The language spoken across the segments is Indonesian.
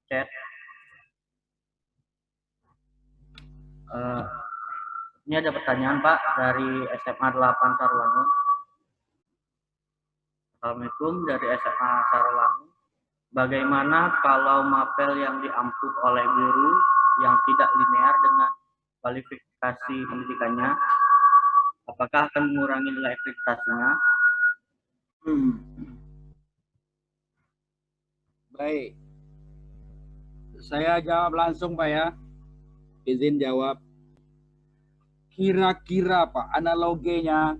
chat. Eh, ini ada pertanyaan Pak dari SMA 8 Sarolangun. Assalamualaikum dari SMA Sarolangun. Bagaimana kalau mapel yang diampu oleh guru yang tidak linear dengan kualifikasi pendidikannya? Apakah akan mengurangi nilai akreditasinya? Baik, saya jawab langsung Pak ya. Izin jawab. Kira-kira Pak, analoginya,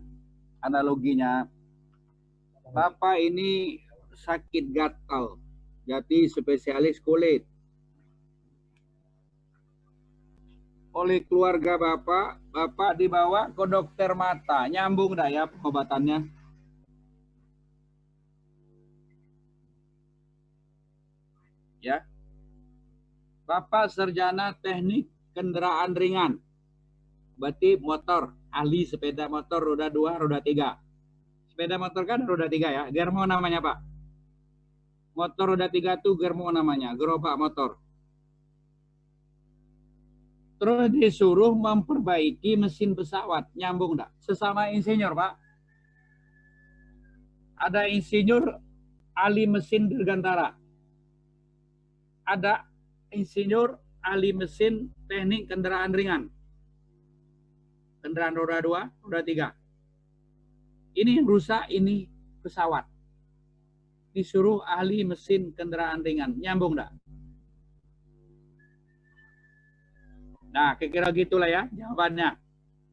Bapak ini sakit gatal, jadi spesialis kulit. Oleh keluarga Bapak dibawa ke dokter mata, nyambung dah ya pengobatannya? Ya, Bapak sarjana teknik kendaraan ringan, berarti motor, ahli sepeda motor roda 2, roda 3. Sepeda motor kan roda 3 ya, germo namanya Pak. Motor roda 3 tuh germo namanya, gerobak motor. Terus disuruh memperbaiki mesin pesawat, nyambung enggak? Sesama insinyur Pak. Ada insinyur ahli mesin dirgantara. Ada insinyur ahli mesin teknik kendaraan ringan. Kendaraan roda 2, roda 3. Ini yang rusak, ini pesawat. Disuruh ahli mesin kendaraan ringan, nyambung enggak? Nah, kira-kira gitulah ya jawabannya.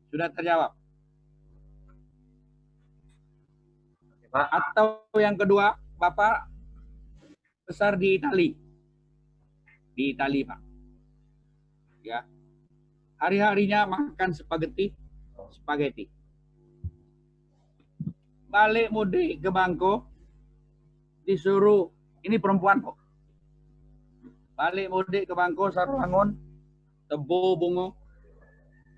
Sudah terjawab. Pak. Atau yang kedua, Bapak besar di Itali. Di Itali, Pak. Ya. Hari-harinya makan spaghetti. Balik mudik ke Bangkok, disuruh, ini perempuan kok. Balik mudik ke Bangkok, Sarolangun, Tebo Bungo,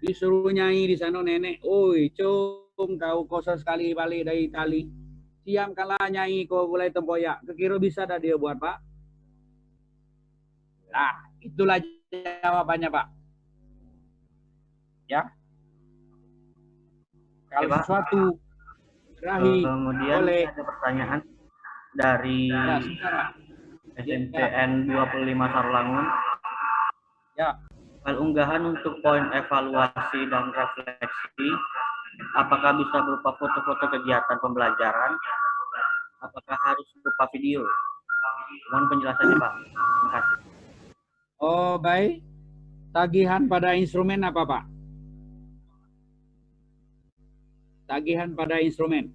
disuruh nyanyi di sana nenek. Oi, cung, kau kosa sekali balik dari Itali. Siam kalah nyanyi kau mulai tempoyak. Kekira bisa dah dia buat Pak. Nah, itulah jawabannya Pak. Ya. Kalau sesuatu kemudian oleh ada pertanyaan dari SMCN 25 Sarolangun. Ya. Unggahan untuk poin evaluasi dan refleksi, apakah bisa berupa foto-foto kegiatan pembelajaran? Apakah harus berupa video? Mohon penjelasannya Pak. Terima kasih. Oh baik. Tagihan pada instrumen apa Pak? Tagihan pada instrumen.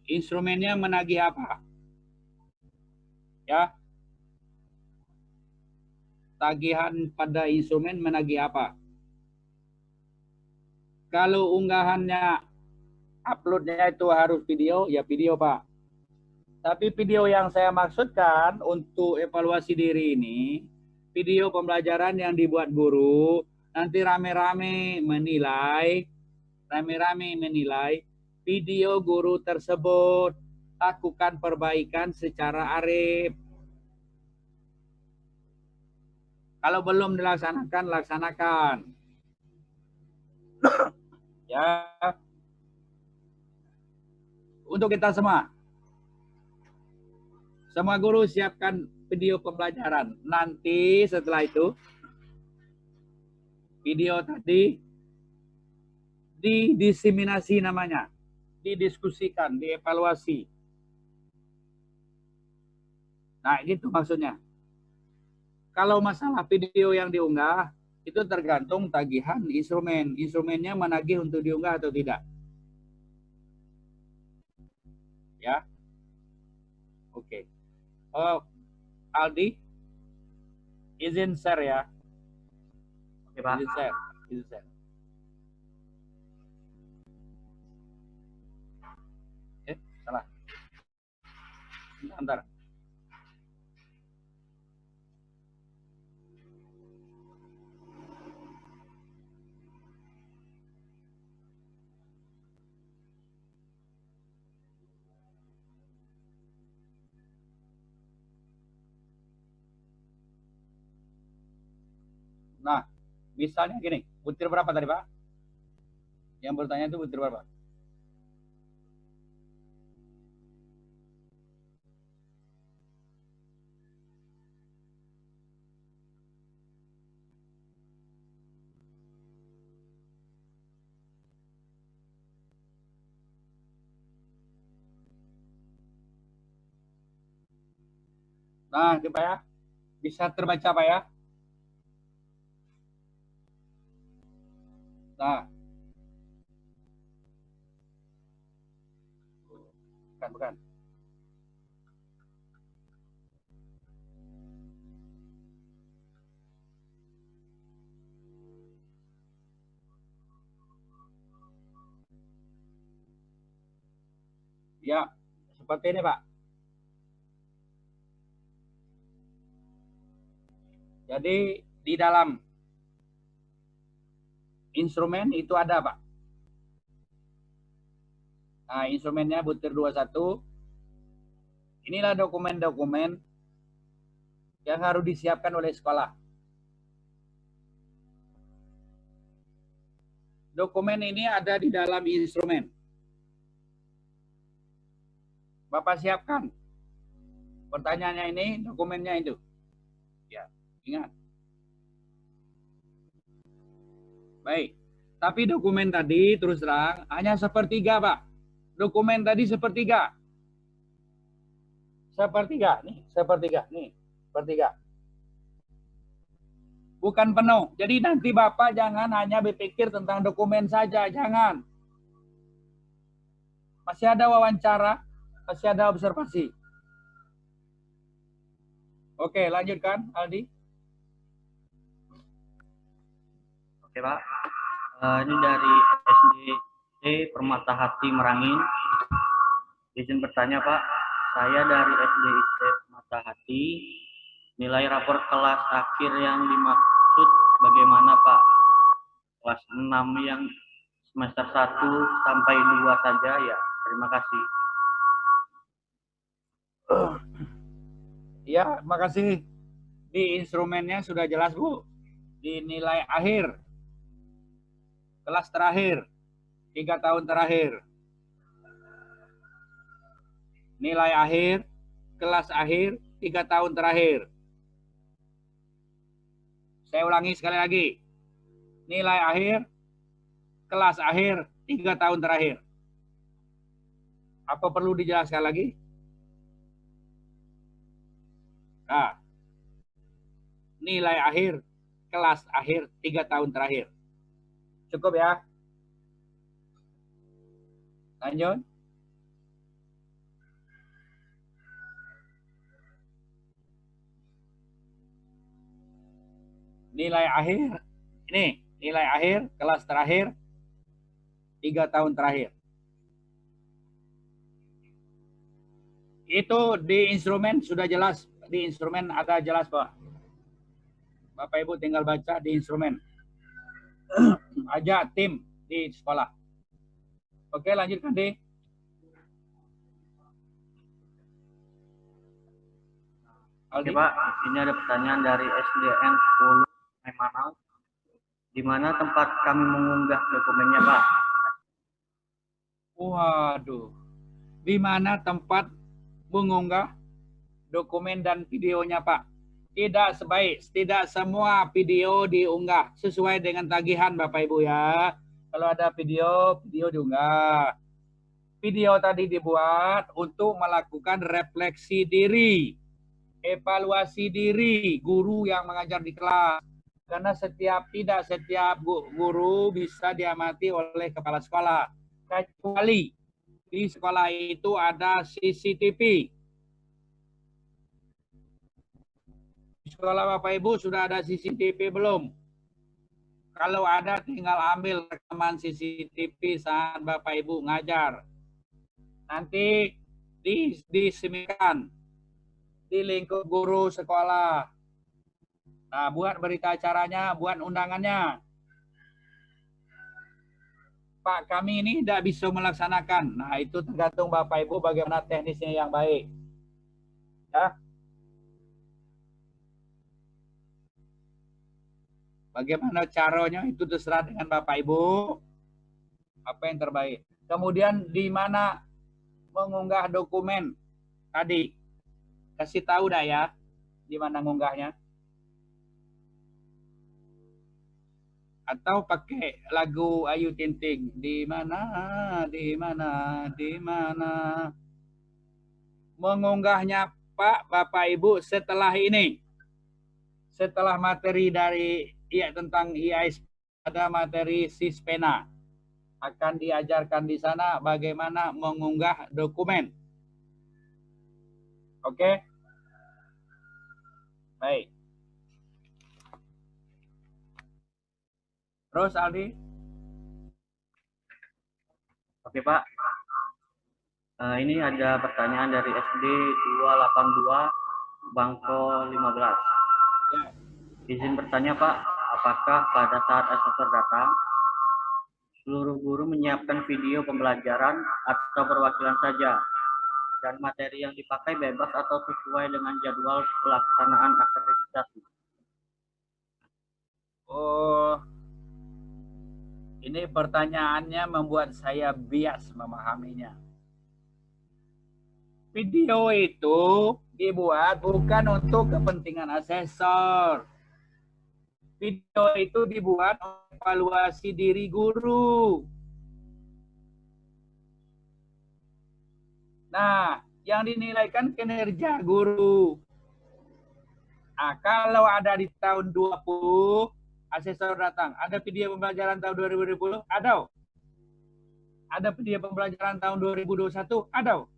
Instrumennya menagih apa? Ya. Tagihan pada instrumen menagih apa? Kalau unggahannya uploadnya itu harus video, ya video Pak. Tapi video yang saya maksudkan untuk evaluasi diri ini, video pembelajaran yang dibuat guru, nanti rame-rame menilai video guru tersebut, lakukan perbaikan secara arif. Kalau belum dilaksanakan, laksanakan. Ya. Untuk kita semua guru siapkan video pembelajaran. Nanti setelah itu, video tadi didiseminasi namanya, didiskusikan, dievaluasi. Nah, itu maksudnya. Kalau masalah video yang diunggah, itu tergantung tagihan instrumen. Instrumennya menagih untuk diunggah atau tidak. Ya. Oke. Oh, Aldi, izin share ya. Oke, Pak. Izin share. Salah. Sebentar. Nah, misalnya gini, butir berapa tadi Pak? Yang bertanya itu butir berapa? Nah, itu Pak ya. Bisa terbaca Pak ya. Nah, bukan. Ya, seperti ini Pak. Jadi di dalam instrumen itu ada Pak. Nah, instrumennya butir 21. Inilah dokumen-dokumen yang harus disiapkan oleh sekolah. Dokumen ini ada di dalam instrumen. Bapak siapkan. Pertanyaannya ini, dokumennya itu. Ya, ingat. Baik. Tapi dokumen tadi terus terang hanya sepertiga, Pak. Dokumen tadi sepertiga. Sepertiga, nih, sepertiga. Bukan penuh. Jadi nanti Bapak jangan hanya berpikir tentang dokumen saja, jangan. Masih ada wawancara, masih ada observasi. Oke, lanjutkan, Aldi. Oke Pak, ini dari SD Permata Hati Merangin. Izin bertanya Pak, saya dari SD Permata Hati. Nilai rapor kelas akhir yang dimaksud bagaimana Pak? Kelas 6 yang semester 1 sampai 2 saja ya. Terima kasih. Ya, makasih. Di instrumennya sudah jelas Bu. Di nilai akhir. Kelas terakhir. 3 tahun terakhir. Nilai akhir, kelas akhir, 3 tahun terakhir. Saya ulangi sekali lagi. Nilai akhir, kelas akhir, 3 tahun terakhir. Apa perlu dijelaskan lagi? Nah, nilai akhir, kelas akhir, 3 tahun terakhir. Cukup ya? Lanjut. Nilai akhir, ini nilai akhir, kelas terakhir, 3 tahun terakhir. Itu di instrumen sudah jelas, di instrumen ada jelas Pak. Bapak Ibu tinggal baca di instrumen. Ajak tim di sekolah. Oke, lanjutkan deh. Oke Pak, ini ada pertanyaan dari SDN 10 Memanal. Di mana tempat kami mengunggah dokumennya Pak? Waduh, di mana tempat mengunggah dokumen dan videonya Pak? Tidak semua video diunggah sesuai dengan tagihan Bapak Ibu ya. Kalau ada video diunggah. Video tadi dibuat untuk melakukan refleksi diri, evaluasi diri guru yang mengajar di kelas. Karena tidak setiap guru bisa diamati oleh kepala sekolah. Kecuali di sekolah itu ada CCTV. Di sekolah Bapak Ibu sudah ada CCTV belum? Kalau ada tinggal ambil rekaman CCTV saat Bapak Ibu ngajar. Nanti disebarkan di lingkup guru sekolah. Nah, buat berita acaranya, buat undangannya. Pak, kami ini tidak bisa melaksanakan. Nah, itu tergantung Bapak Ibu bagaimana teknisnya yang baik. Ya. Bagaimana caranya itu terserah dengan Bapak Ibu. Apa yang terbaik. Kemudian di mana mengunggah dokumen tadi. Kasih tahu dah ya di mana ngunggahnya. Atau pakai lagu Ayu Ting Ting. Di mana, di mana, di mana. Mengunggahnya Pak, Bapak, Ibu setelah ini. Setelah materi dari tentang IASP, ada materi Sispena. Akan diajarkan di sana bagaimana mengunggah dokumen. Oke? Baik. Terus Aldi? Oke Pak. Ini ada pertanyaan dari SD 282 Bangko 15. Ya. Izin bertanya Pak, apakah pada saat assessor datang, seluruh guru menyiapkan video pembelajaran atau perwakilan saja? Dan materi yang dipakai bebas atau sesuai dengan jadwal pelaksanaan akreditasi? Oh, ini pertanyaannya membuat saya bias memahaminya. Video itu dibuat bukan untuk kepentingan asesor. Video itu dibuat untuk evaluasi diri guru. Nah, yang dinilai kan kinerja guru. Nah, kalau ada di tahun 20, asesor datang. Ada video pembelajaran tahun 2020? Ada. Ada video pembelajaran tahun 2021? Ada.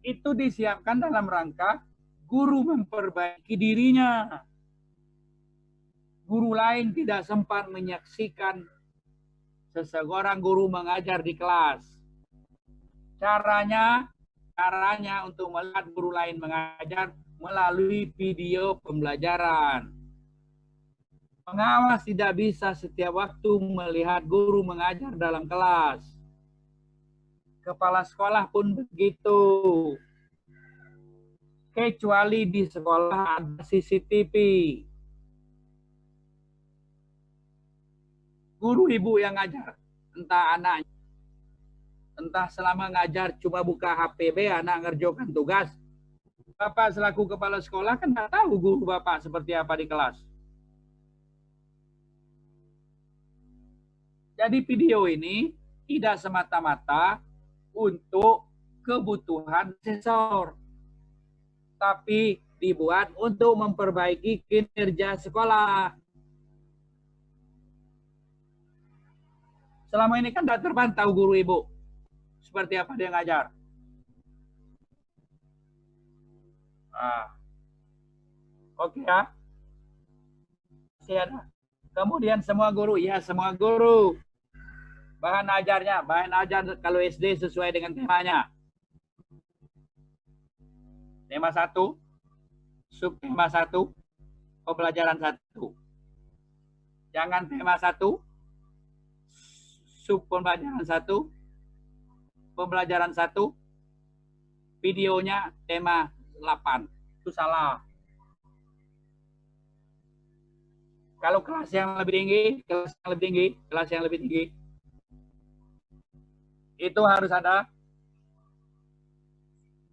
Itu disiapkan dalam rangka guru memperbaiki dirinya. Guru lain tidak sempat menyaksikan seseorang guru mengajar di kelas. Caranya untuk melihat guru lain mengajar melalui video pembelajaran. Pengawas tidak bisa setiap waktu melihat guru mengajar dalam kelas. Kepala sekolah pun begitu. Kecuali di sekolah ada CCTV. Guru ibu yang ngajar, entah anaknya, entah selama ngajar cuma buka HPB, anak ngerjakan tugas. Bapak selaku kepala sekolah kan nggak tahu guru Bapak seperti apa di kelas. Jadi video ini tidak semata-mata untuk kebutuhan asesor, tapi dibuat untuk memperbaiki kinerja sekolah. Selama ini kan tidak terpantau guru ibu seperti apa dia ngajar. Oke ya. Masih ada. Kemudian semua guru, ya semua guru. Bahan ajarnya, bahan ajar kalau SD sesuai dengan temanya. Tema 1, subtema 1, pembelajaran 1. Jangan tema 1, sub pembelajaran 1, pembelajaran 1, videonya tema 8. Itu salah. Kalau kelas yang lebih tinggi, kelas yang lebih tinggi, itu harus ada.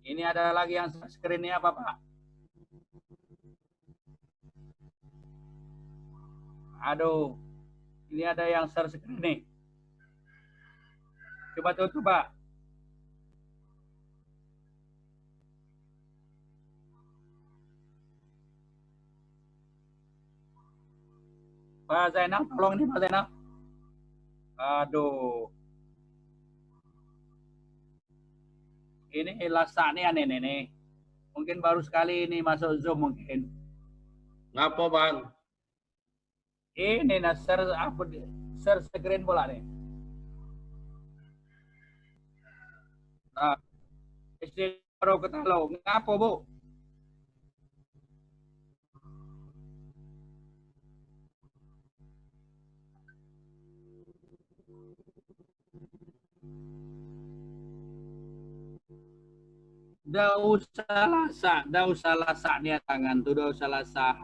Ini ada lagi yang screen-nya apa Pak? Aduh, ini ada yang share screen nih. Coba tutup Pak. Pak Zainal, tolong nih Pak Zainal. Aduh. Ini Lasa nih aneh nih. Mungkin baru sekali ini masuk Zoom mungkin. Ngapa Bang? Ini share screen bola nih. Nah, SD baru ketalo. Ngapa Bu? Dah usah lasak dia tangan tuh, dah usah lasak.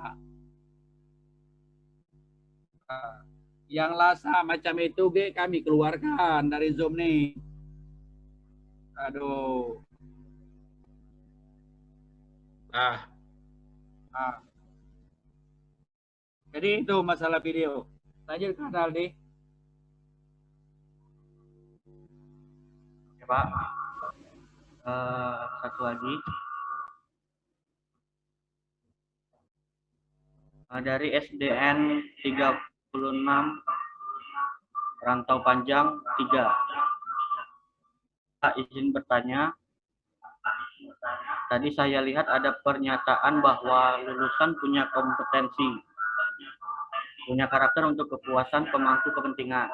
Yang lasa macam itu kami keluarkan dari Zoom nih. Aduh. Ah, Jadi itu masalah video. Lanjut kan Aldi. Oke, Pak. Satu lagi. Dari SDN 36 Rantau Panjang 3. Pak, izin bertanya. Tadi saya lihat ada pernyataan bahwa lulusan punya kompetensi, punya karakter untuk kepuasan pemangku kepentingan.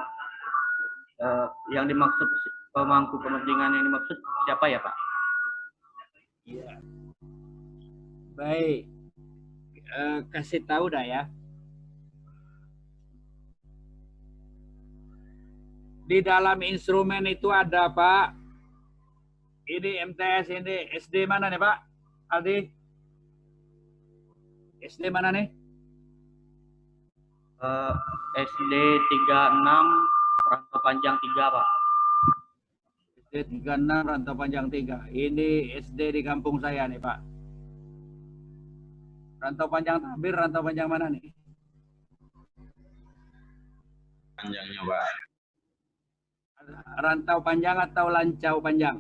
Yang dimaksud pemangku kepentingan yang dimaksud siapa ya, Pak? Iya. Baik. Kasih tahu dah ya. Di dalam instrumen itu ada Pak. Ini MTS, ini SD mana nih Pak? Aldi? SD mana nih? SD 36 Rantau Panjang 3, Pak. SD 36 Rantau Panjang 3. Ini SD di kampung saya nih Pak. Rantau Panjang Tabir, Rantau Panjang mana nih? panjangnya, Pak. Rantau Panjang atau Lancau Panjang?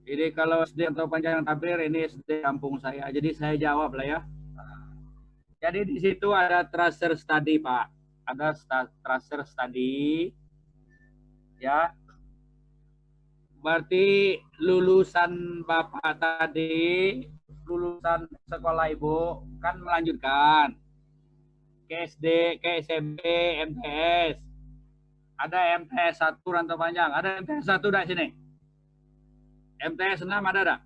Jadi kalau SD Rantau Panjang Tabir, ini SD kampung saya. Jadi saya jawab lah ya. Jadi di situ ada tracer study Pak. Ada tracer study. Ya. Berarti lulusan Bapak tadi, lulusan sekolah Ibu kan melanjutkan ke SD, ke SMP, MTS. Ada MTS 1 Rantau Panjang, ada MTS 1 di sini. MTS 6 ada enggak?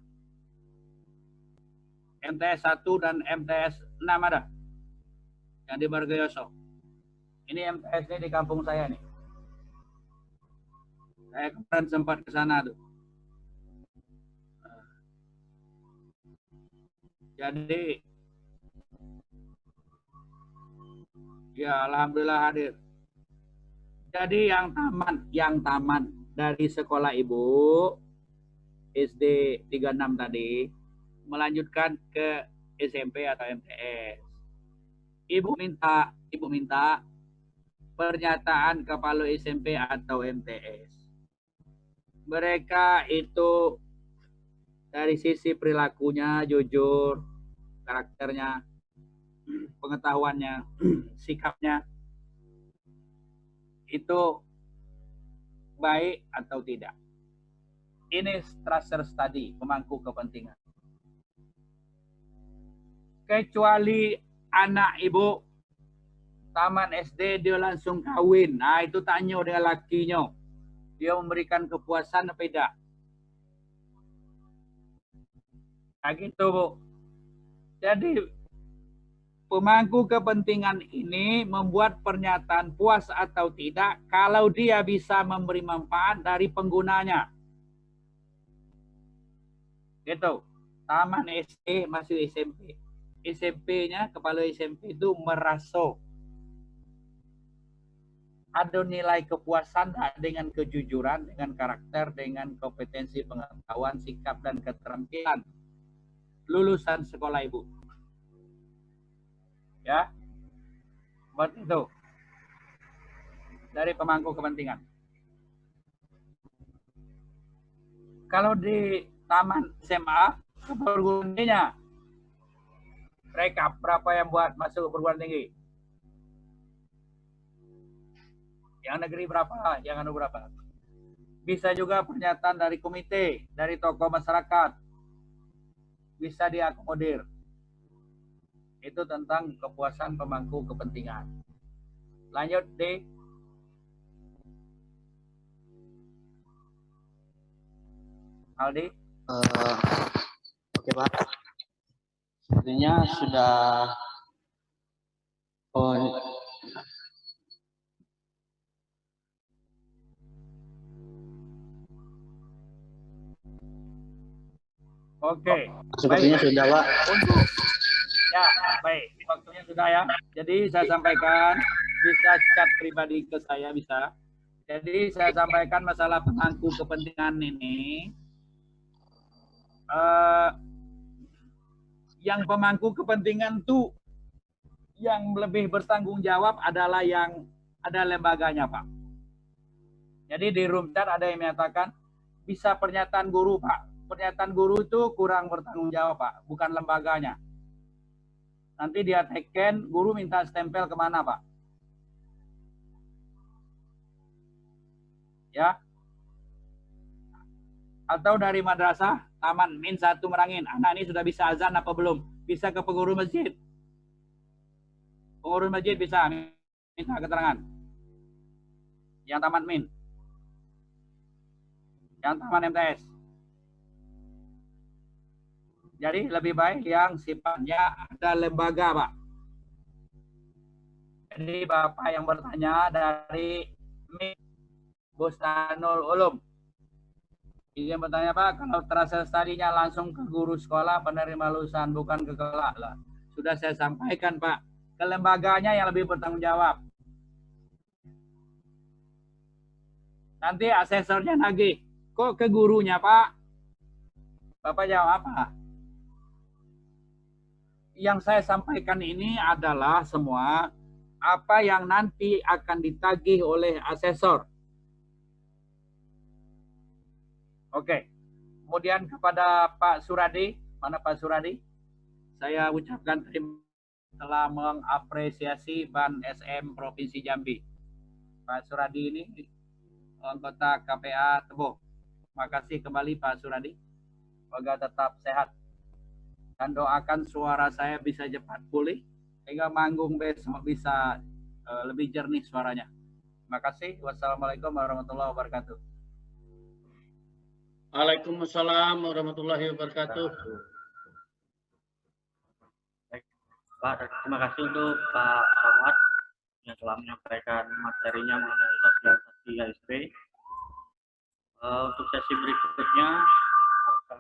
MTS 1 dan MTS 6 ada? Yang di Margoyoso. Ini MTS ini di kampung saya nih. Saya kemarin sempat ke sana tuh. Jadi ya alhamdulillah hadir. Jadi yang taman dari sekolah Ibu SD 36 tadi melanjutkan ke SMP atau MTS. Ibu minta pernyataan kepala SMP atau MTS. Mereka itu dari sisi perilakunya jujur, karakternya, pengetahuannya, sikapnya itu baik atau tidak. Ini tracer study, pemangku kepentingan. Kecuali anak ibu taman SD dia langsung kawin. Nah itu tanya dengan lakinya. Dia memberikan kepuasan apa tidak? Nah gitu Bu. Jadi pemangku kepentingan ini membuat pernyataan puas atau tidak kalau dia bisa memberi manfaat dari penggunanya. Gitu. Taman SD masih SMP. SMP-nya, kepala SMP itu merasa ada nilai kepuasan dengan kejujuran, dengan karakter, dengan kompetensi pengetahuan, sikap, dan keterampilan lulusan sekolah Ibu. Ya, buat itu dari pemangku kepentingan. Kalau di taman SMA, perguruan tingginya, rekap berapa yang buat masuk perguruan tinggi? Yang negeri berapa? Yang anu berapa? Bisa juga pernyataan dari komite, dari tokoh masyarakat. Bisa diakomodir. Itu tentang kepuasan pemangku kepentingan. Lanjut di Aldi. Oke Pak. Sepertinya sudah. Oke. Sepertinya baik. sudah Pak. Ya, baik. Waktunya sudah ya. Jadi saya sampaikan, bisa chat pribadi ke saya bisa. Jadi saya sampaikan masalah pemangku kepentingan ini. Yang pemangku kepentingan tuh yang lebih bertanggung jawab adalah yang ada lembaganya, Pak. Jadi di room chat ada yang menyatakan bisa pernyataan guru, Pak. Pernyataan guru itu kurang bertanggung jawab, Pak, bukan lembaganya. Nanti dia teken, guru minta stempel kemana, Pak? Ya. Atau dari madrasah, Taman Min 1 Merangin. Anak ini sudah bisa azan apa belum? Bisa ke pengurus masjid. Pengurus masjid bisa minta keterangan. Yang Taman Min. Yang Taman MTS. Jadi lebih baik yang sifatnya ada lembaga, Pak. Jadi Bapak yang bertanya dari Bustanul Ulum. Izin bertanya, Pak, kalau terasa tadinya langsung ke guru sekolah penerima lulusan, bukan ke kelak lah. Sudah saya sampaikan, Pak. Ke lembaganya yang lebih bertanggung jawab. Nanti asesornya nagih. Kok ke gurunya, Pak? Bapak jawab apa? Yang saya sampaikan ini adalah semua apa yang nanti akan ditagih oleh asesor. Oke. Kemudian kepada Pak Suradi, mana Pak Suradi? Saya ucapkan terima kasih telah mengapresiasi Ban SM Provinsi Jambi. Pak Suradi ini anggota KPA Tebo. Terima kasih kembali Pak Suradi. Semoga tetap sehat. Dan doakan suara saya bisa cepat pulih sehingga manggung besok bisa lebih jernih suaranya. Terima kasih. Wassalamualaikum warahmatullahi wabarakatuh. Waalaikumsalam warahmatullahi wabarakatuh. Baik, Pak, terima kasih untuk Pak Somad yang telah menyampaikan materinya mengenai sosialisasi HSP. Untuk sesi berikutnya akan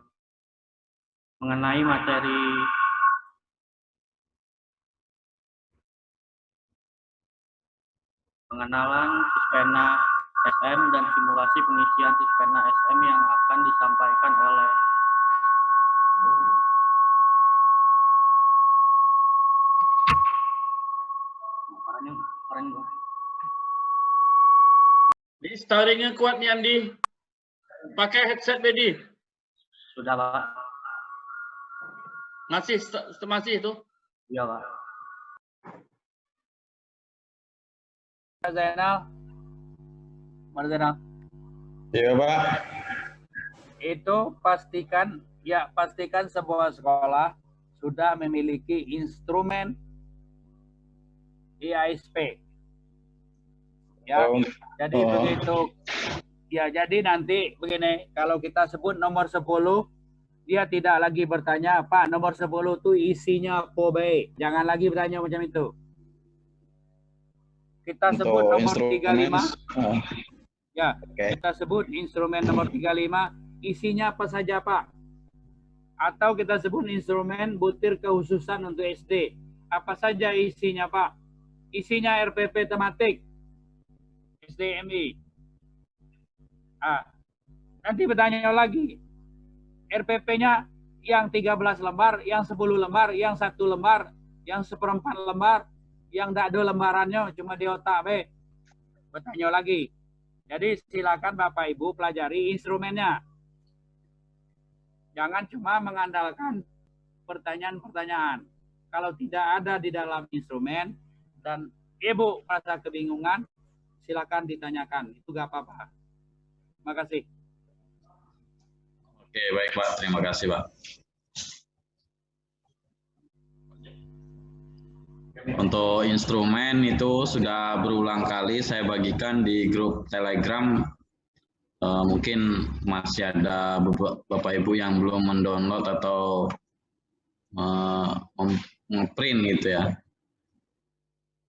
mengenai materi pengenalan Sispena SM dan simulasi pengisian Sispena SM yang akan disampaikan oleh Di story-nya kuat nih Andi. Pakai headset Bedi. Sudah, Pak. Masih itu? Iya, Pak. Zainal. Zainal. Iya, Pak. Itu pastikan sebuah sekolah sudah memiliki instrumen IASP. Ya, jadi begitu. Ya, jadi nanti begini, kalau kita sebut nomor 10, dia tidak lagi bertanya, Pak, nomor 10 itu isinya apa baik. Jangan lagi bertanya macam itu. Kita sebut nomor 35. Ya, kita sebut instrumen nomor 35, isinya apa saja, Pak? Atau kita sebut instrumen butir kekhususan untuk SD. Apa saja isinya, Pak? Isinya RPP tematik, SDMI. Nanti bertanya lagi, RPP-nya yang 13 lembar, yang 10 lembar, yang 1 lembar, yang 1/4 lembar, yang tidak ada lembarannya, cuma di otak, bertanya lagi. Jadi silakan Bapak Ibu pelajari instrumennya. Jangan cuma mengandalkan pertanyaan-pertanyaan. Kalau tidak ada di dalam instrumen dan Ibu merasa kebingungan, silakan ditanyakan. Itu gak apa-apa. Terima kasih. Oke, baik Pak. Terima kasih, Pak. Untuk instrumen itu sudah berulang kali saya bagikan di grup Telegram. Mungkin masih ada Bapak Ibu yang belum mendownload atau ngeprint gitu ya.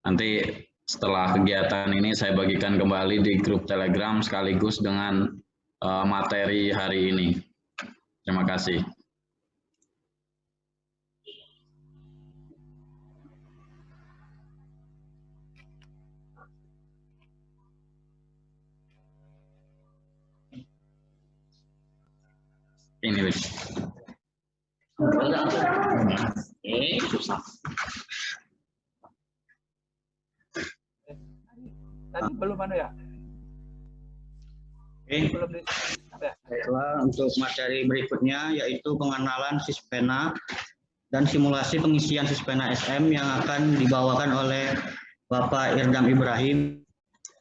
Nanti setelah kegiatan ini saya bagikan kembali di grup Telegram sekaligus dengan materi hari ini. Terima kasih. Ini wis. Susah. Tadi belum ya? Belum ya? Baiklah, untuk materi berikutnya yaitu pengenalan Sispena dan simulasi pengisian Sispena SM yang akan dibawakan oleh Bapak Irdam Ibrahim,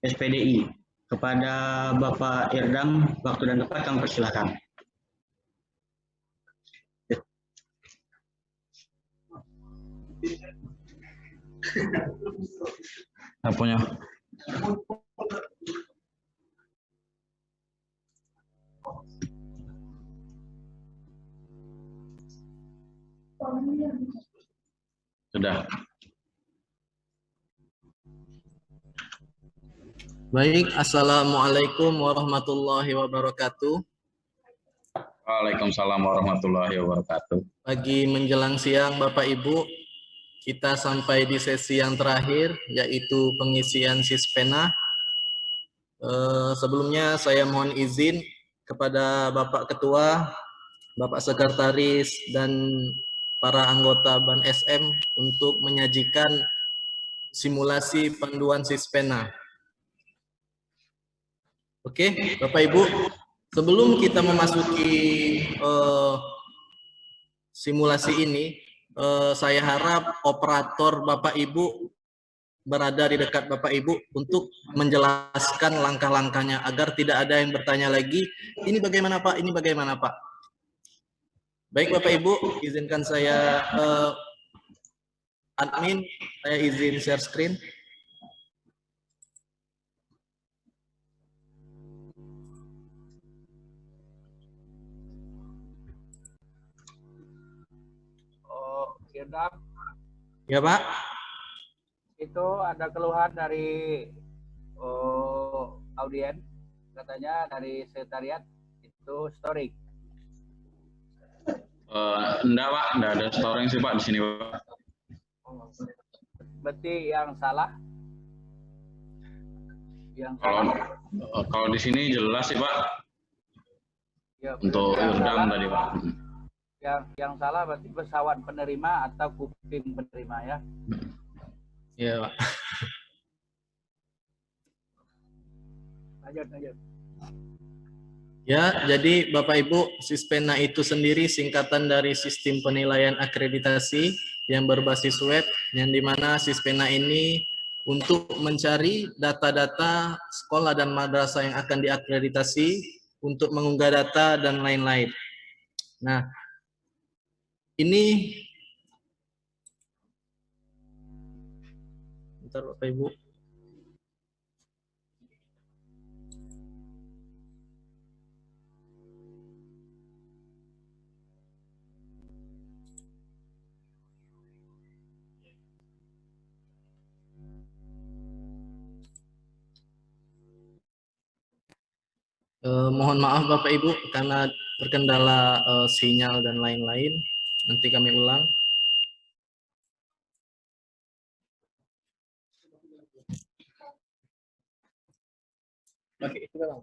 SPDI. Kepada Bapak Irdam, waktu dan tempat kami persilakan. Apanya? Sudah. Baik, Assalamualaikum warahmatullahi wabarakatuh. Waalaikumsalam warahmatullahi wabarakatuh. Pagi menjelang siang Bapak Ibu, kita sampai di sesi yang terakhir yaitu pengisian Sispena. Sebelumnya saya mohon izin kepada Bapak Ketua, Bapak Sekretaris, dan para anggota BAN SM untuk menyajikan simulasi panduan Sispena. Oke, Bapak Ibu, sebelum kita memasuki simulasi ini, saya harap operator Bapak Ibu berada di dekat Bapak Ibu untuk menjelaskan langkah-langkahnya agar tidak ada yang bertanya lagi, ini bagaimana Pak, ini bagaimana Pak. Baik Bapak Ibu, izinkan saya admin, saya izin share screen. Oh, Irdam, Ya Pak. itu ada keluhan dari audien, katanya dari sekretariat itu storing. Enggak Pak, enggak ada storing sih Pak di sini Pak. Berarti yang salah? Yang Kalau salah? kalau di sini jelas sih Pak. Ya, Untuk yang Irdam salah- tadi Pak. Yang salah berarti pesawat penerima atau kuping penerima ya? Ya Pak. Lanjut. Ya, jadi Bapak Ibu, Sispena itu sendiri singkatan dari Sistem Penilaian Akreditasi yang berbasis web, yang dimana Sispena ini untuk mencari data-data sekolah dan madrasah yang akan diakreditasi, untuk mengunggah data dan lain-lain. Nah, ini, bentar Bapak Ibu. Mohon maaf Bapak Ibu karena terkendala sinyal dan lain-lain. Nanti kami ulang. Oke, itu kan.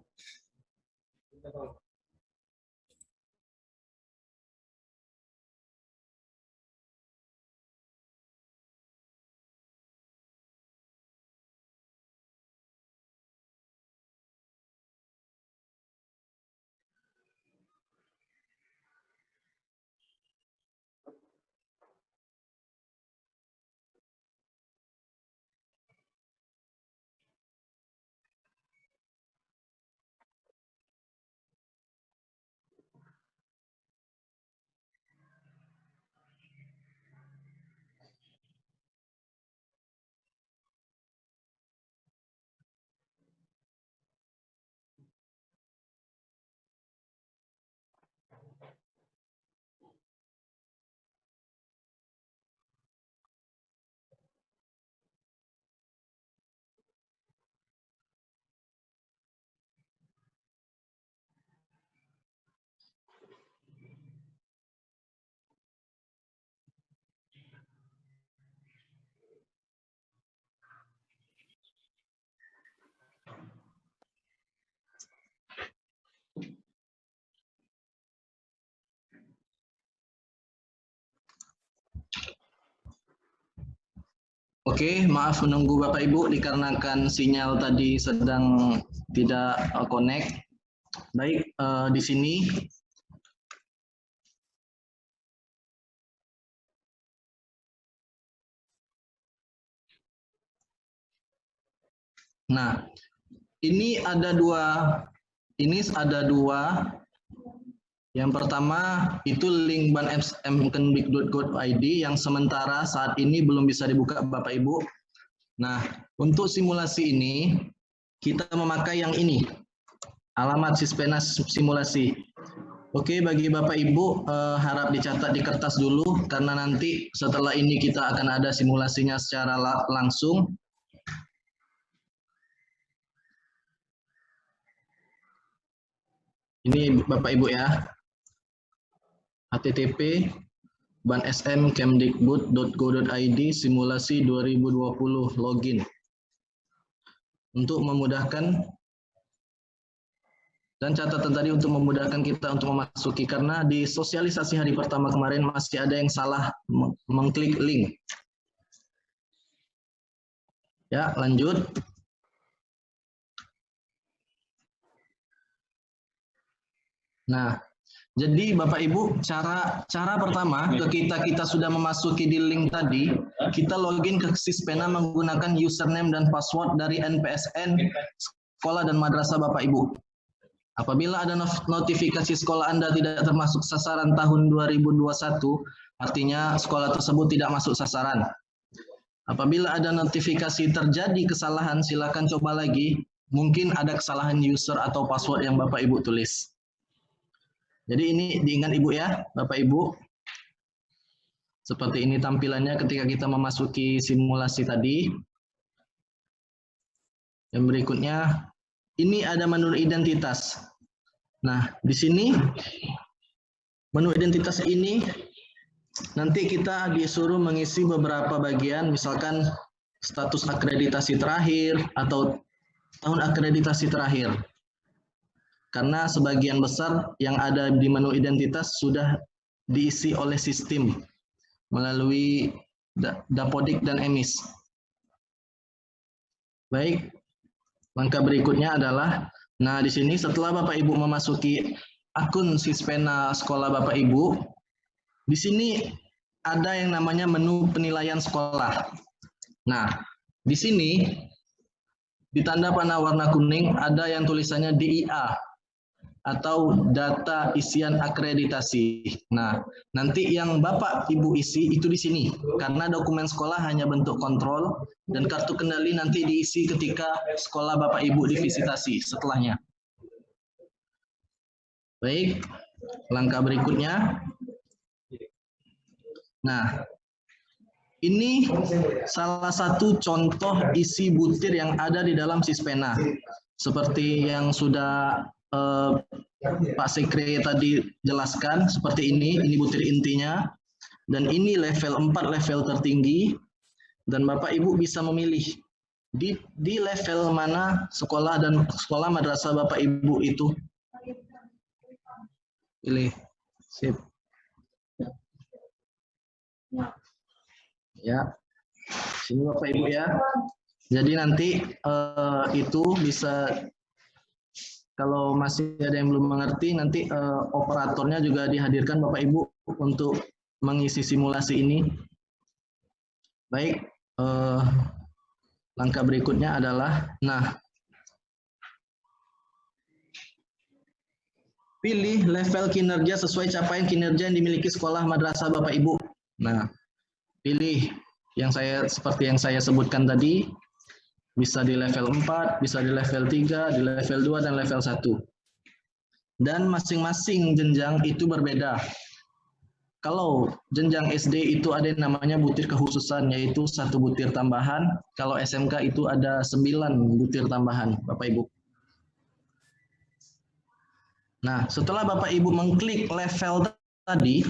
Oke, maaf menunggu Bapak Ibu dikarenakan sinyal tadi sedang tidak connect. Baik, di sini nah, ini ada dua. Yang pertama itu link ban.smkendikbud.go.id yang sementara saat ini belum bisa dibuka Bapak Ibu. Nah, untuk simulasi ini kita memakai yang ini. Alamat Sispena simulasi. Oke, bagi Bapak Ibu harap dicatat di kertas dulu karena nanti setelah ini kita akan ada simulasinya secara langsung. Ini Bapak Ibu ya, http ban.smkemdikbud.go.id simulasi 2020 login. Untuk memudahkan, dan catatan tadi untuk memudahkan kita untuk memasuki, karena di sosialisasi hari pertama kemarin masih ada yang salah mengklik link. Ya, lanjut. Nah, jadi Bapak Ibu, cara pertama kita sudah memasuki di link tadi, kita login ke Sispena menggunakan username dan password dari NPSN sekolah dan madrasah Bapak Ibu. Apabila ada notifikasi sekolah Anda tidak termasuk sasaran tahun 2021, artinya sekolah tersebut tidak masuk sasaran. Apabila ada notifikasi terjadi kesalahan, silakan coba lagi. Mungkin ada kesalahan user atau password yang Bapak Ibu tulis. Jadi ini diingat Ibu ya, Bapak Ibu. Seperti ini tampilannya ketika kita memasuki simulasi tadi. Yang berikutnya, ini ada menu identitas. Nah, di sini menu identitas ini nanti kita disuruh mengisi beberapa bagian, misalkan status akreditasi terakhir atau tahun akreditasi terakhir. Karena sebagian besar yang ada di menu identitas sudah diisi oleh sistem melalui Dapodik dan EMIS. Baik, langkah berikutnya adalah, nah di sini setelah Bapak Ibu memasuki akun Sispena sekolah Bapak Ibu, di sini ada yang namanya menu penilaian sekolah. Nah, di sini di tanda panah warna kuning ada yang tulisannya DIA atau data isian akreditasi. Nah, nanti yang Bapak Ibu isi itu di sini karena dokumen sekolah hanya bentuk kontrol dan kartu kendali nanti diisi ketika sekolah Bapak Ibu divisitasi setelahnya. Baik, langkah berikutnya. Nah, ini salah satu contoh isi butir yang ada di dalam Sispena. Seperti yang sudah Pak Sekre tadi jelaskan, seperti ini butir intinya. Dan ini level 4, level tertinggi. Dan Bapak Ibu bisa memilih di level mana sekolah dan sekolah madrasah Bapak Ibu itu. Pilih. Sip. Ya, sini Bapak Ibu ya. Jadi nanti itu bisa, kalau masih ada yang belum mengerti, nanti operatornya juga dihadirkan Bapak Ibu untuk mengisi simulasi ini. Baik, langkah berikutnya adalah, nah, pilih level kinerja sesuai capaian kinerja yang dimiliki sekolah madrasah Bapak Ibu. Nah, pilih yang seperti yang saya sebutkan tadi, bisa di level 4, bisa di level 3, di level 2, dan level 1. Dan masing-masing jenjang itu berbeda. Kalau jenjang SD itu ada yang namanya butir kekhususan, yaitu 1 butir tambahan. Kalau SMK itu ada 9 butir tambahan, Bapak Ibu. Nah, setelah Bapak Ibu mengklik level tadi,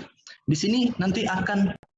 di sini nanti akan